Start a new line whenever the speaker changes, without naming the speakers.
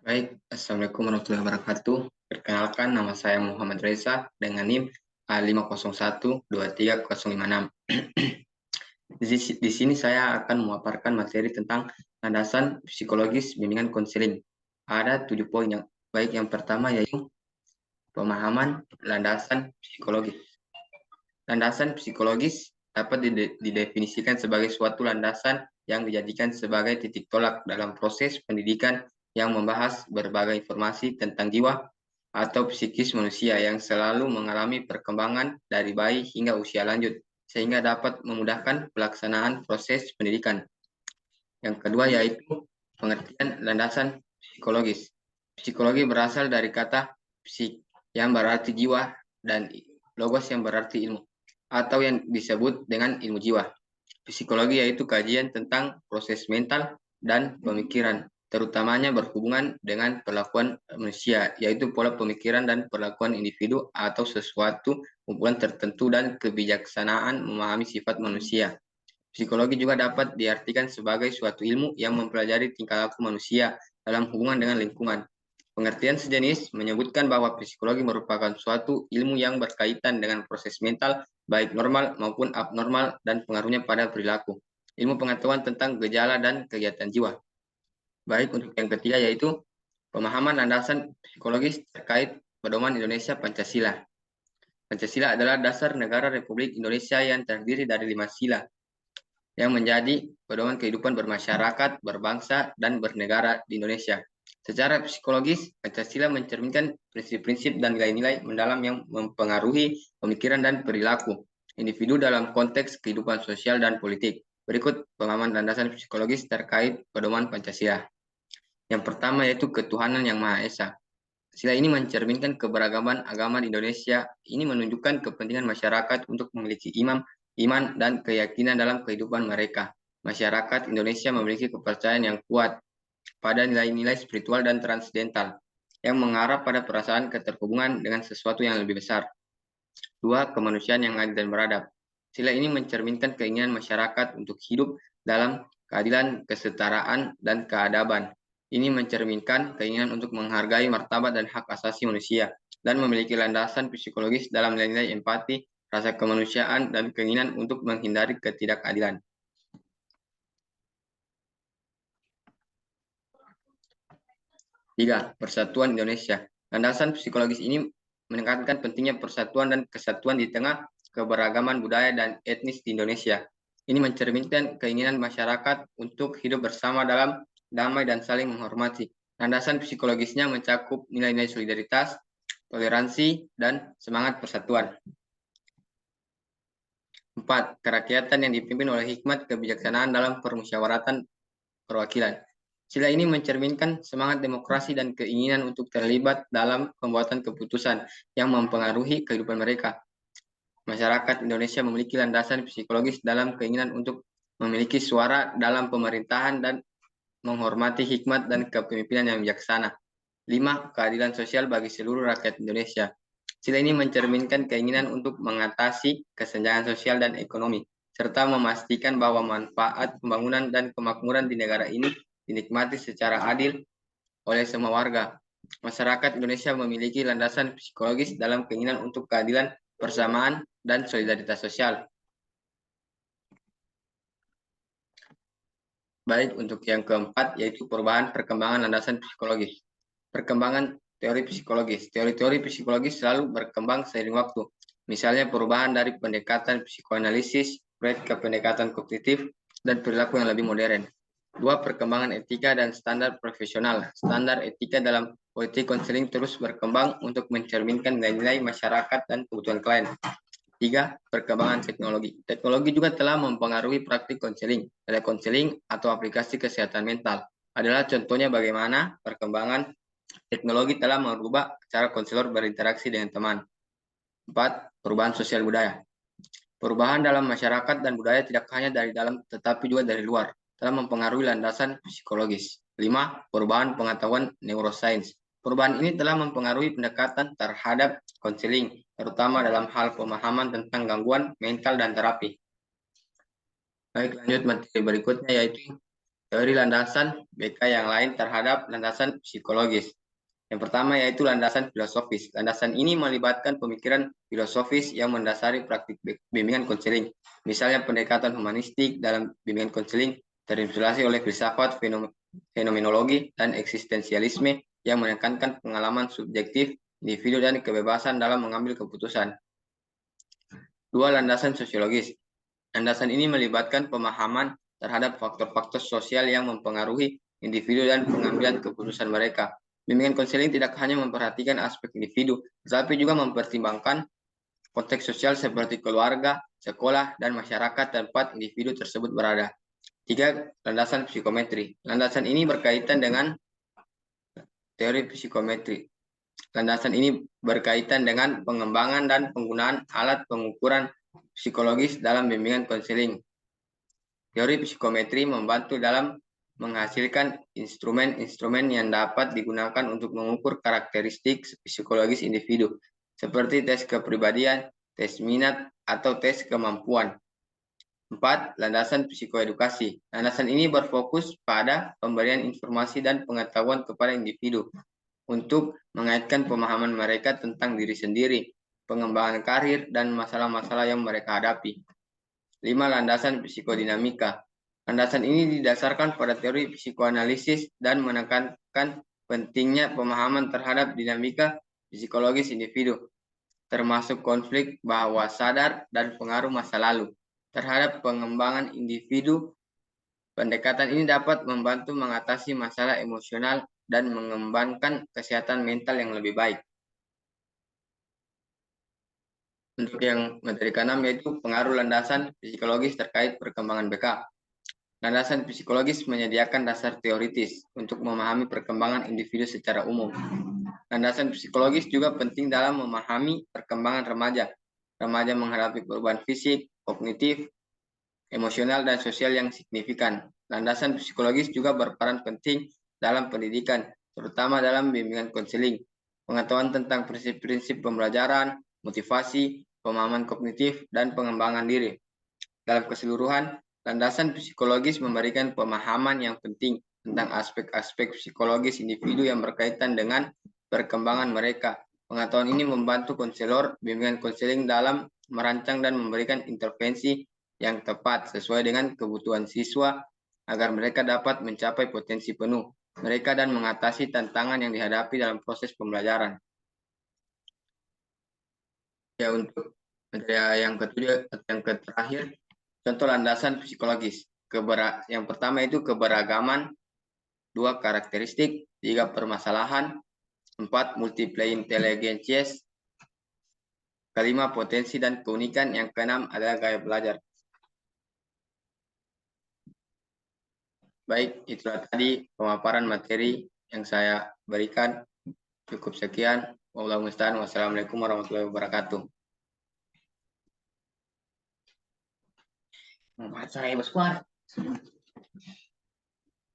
Baik, Assalamualaikum warahmatullahi wabarakatuh. Perkenalkan, nama saya Muhammad Reza dengan NIM A501230056. Di sini saya akan memaparkan materi tentang landasan psikologis bimbingan konseling. Ada 7 poin yang baik. Yang pertama yaitu pemahaman landasan psikologis. Landasan psikologis dapat didefinisikan sebagai suatu landasan yang dijadikan sebagai titik tolak dalam proses pendidikan yang membahas berbagai informasi tentang jiwa atau psikis manusia yang selalu mengalami perkembangan dari bayi hingga usia lanjut, sehingga dapat memudahkan pelaksanaan proses pendidikan. Yang kedua yaitu pengertian landasan psikologis. Psikologi berasal dari kata psik yang berarti jiwa dan logos yang berarti ilmu, atau yang disebut dengan ilmu jiwa. Psikologi yaitu kajian tentang proses mental dan pemikiran, terutamanya berhubungan dengan perlakuan manusia, yaitu pola pemikiran dan perlakuan individu atau sesuatu kumpulan tertentu dan kebijaksanaan memahami sifat manusia. Psikologi juga dapat diartikan sebagai suatu ilmu yang mempelajari tingkah laku manusia dalam hubungan dengan lingkungan. Pengertian sejenis menyebutkan bahwa psikologi merupakan suatu ilmu yang berkaitan dengan proses mental, baik normal maupun abnormal, dan pengaruhnya pada perilaku. Ilmu pengetahuan tentang gejala dan kegiatan jiwa. Baik, untuk yang ketiga yaitu pemahaman landasan psikologis terkait pedoman Indonesia Pancasila. Pancasila adalah dasar negara Republik Indonesia yang terdiri dari 5 sila yang menjadi pedoman kehidupan bermasyarakat, berbangsa, dan bernegara di Indonesia. Secara psikologis, Pancasila mencerminkan prinsip-prinsip dan nilai-nilai mendalam yang mempengaruhi pemikiran dan perilaku individu dalam konteks kehidupan sosial dan politik. Berikut pemahaman landasan psikologis terkait pedoman Pancasila. Yang pertama yaitu ketuhanan yang Maha Esa. Sila ini mencerminkan keberagaman agama di Indonesia. Ini menunjukkan kepentingan masyarakat untuk memiliki iman, dan keyakinan dalam kehidupan mereka. Masyarakat Indonesia memiliki kepercayaan yang kuat pada nilai-nilai spiritual dan transendental yang mengarah pada perasaan keterhubungan dengan sesuatu yang lebih besar. Dua, kemanusiaan yang adil dan beradab. Sila ini mencerminkan keinginan masyarakat untuk hidup dalam keadilan, kesetaraan, dan keadaban. Ini mencerminkan keinginan untuk menghargai martabat dan hak asasi manusia dan memiliki landasan psikologis dalam nilai-nilai empati, rasa kemanusiaan, dan keinginan untuk menghindari ketidakadilan. Tiga, persatuan Indonesia. Landasan psikologis ini menekankan pentingnya persatuan dan kesatuan di tengah keberagaman budaya dan etnis di Indonesia. Ini mencerminkan keinginan masyarakat untuk hidup bersama dalam damai dan saling menghormati. Landasan psikologisnya mencakup nilai-nilai solidaritas, toleransi, dan semangat persatuan. 4. Kerakyatan yang dipimpin oleh hikmat kebijaksanaan dalam permusyawaratan perwakilan. Sila ini mencerminkan semangat demokrasi dan keinginan untuk terlibat dalam pembuatan keputusan yang mempengaruhi kehidupan mereka. Masyarakat Indonesia memiliki landasan psikologis dalam keinginan untuk memiliki suara dalam pemerintahan dan menghormati hikmat dan kepemimpinan yang bijaksana. 5. Keadilan sosial bagi seluruh rakyat Indonesia. Sila ini mencerminkan keinginan untuk mengatasi kesenjangan sosial dan ekonomi, serta memastikan bahwa manfaat pembangunan dan kemakmuran di negara ini dinikmati secara adil oleh semua warga. Masyarakat Indonesia memiliki landasan psikologis dalam keinginan untuk keadilan, persamaan, dan solidaritas sosial. Baik, untuk yang keempat yaitu perubahan perkembangan landasan psikologis. Perkembangan teori psikologis. Teori-teori psikologis selalu berkembang seiring waktu. Misalnya perubahan dari pendekatan psikoanalisis, ke pendekatan kognitif, dan perilaku yang lebih modern. Dua, perkembangan etika dan standar profesional. Standar etika dalam politik konseling terus berkembang untuk mencerminkan nilai-nilai masyarakat dan kebutuhan klien. Tiga, perkembangan teknologi. Teknologi juga telah mempengaruhi praktik konseling. Telekonseling atau aplikasi kesehatan mental adalah contohnya bagaimana perkembangan teknologi telah merubah cara konselor berinteraksi dengan teman. 4. Perubahan sosial budaya. Perubahan dalam masyarakat dan budaya tidak hanya dari dalam tetapi juga dari luar telah mempengaruhi landasan psikologis. 5. Perubahan pengetahuan neuroscience. Perubahan ini telah mempengaruhi pendekatan terhadap konseling, terutama dalam hal pemahaman tentang gangguan mental dan terapi. Baik, lanjut materi berikutnya yaitu Teori landasan BK yang lain terhadap landasan psikologis. Yang pertama yaitu landasan filosofis. Landasan ini melibatkan pemikiran filosofis yang mendasari praktik bimbingan konseling. Misalnya pendekatan humanistik dalam bimbingan konseling terinspirasi oleh filsafat fenomenologi dan eksistensialisme yang menekankan pengalaman subjektif individu dan kebebasan dalam mengambil keputusan. 2. Landasan sosiologis. Landasan ini melibatkan pemahaman terhadap faktor-faktor sosial yang mempengaruhi individu dan pengambilan keputusan mereka. Bimbingan konseling tidak hanya memperhatikan aspek individu, tetapi juga mempertimbangkan konteks sosial seperti keluarga, sekolah, dan masyarakat tempat individu tersebut berada. 3. Landasan psikometri. Landasan ini berkaitan dengan teori psikometri. Landasan ini berkaitan dengan pengembangan dan penggunaan alat pengukuran psikologis dalam bimbingan konseling. Teori psikometri membantu dalam menghasilkan instrumen-instrumen yang dapat digunakan untuk mengukur karakteristik psikologis individu, seperti tes kepribadian, tes minat, atau tes kemampuan. 4. Landasan psikoedukasi. Landasan ini berfokus pada pemberian informasi dan pengetahuan kepada individu untuk mengaitkan pemahaman mereka tentang diri sendiri, pengembangan karir, dan masalah-masalah yang mereka hadapi. 5. Landasan psikodinamika. Landasan ini didasarkan pada teori psikoanalisis dan menekankan pentingnya pemahaman terhadap dinamika psikologis individu, termasuk konflik bawah sadar dan pengaruh masa lalu terhadap pengembangan individu. Pendekatan ini dapat membantu mengatasi masalah emosional dan mengembangkan kesehatan mental yang lebih baik. Untuk yang materi ke-6 yaitu pengaruh landasan psikologis terkait perkembangan BK. Landasan psikologis menyediakan dasar teoritis untuk memahami perkembangan individu secara umum. Landasan psikologis juga penting dalam memahami perkembangan remaja. Remaja menghadapi perubahan fisik, kognitif, emosional, dan sosial yang signifikan. Landasan psikologis juga berperan penting dalam pendidikan, terutama dalam bimbingan konseling. Pengetahuan tentang prinsip-prinsip pembelajaran, motivasi, pemahaman kognitif, dan pengembangan diri. Dalam keseluruhan, landasan psikologis memberikan pemahaman yang penting tentang aspek-aspek psikologis individu yang berkaitan dengan perkembangan mereka. Pengetahuan ini membantu konselor bimbingan konseling dalam merancang dan memberikan intervensi yang tepat sesuai dengan kebutuhan siswa agar mereka dapat mencapai potensi penuh mereka dan mengatasi tantangan yang dihadapi dalam proses pembelajaran. Ya, untuk materi yang ketujuh, yang terakhir, contoh landasan psikologis. Yang pertama itu keberagaman, 2 karakteristik, 3 permasalahan, 4 multiple intelligences, kelima potensi dan keunikan, yang keenam adalah gaya belajar. Baik, itulah tadi pemaparan materi yang saya berikan. Cukup sekian. Wallahu musta'an. Wassalamualaikum warahmatullahi wabarakatuh. Saya, Bos Kuar.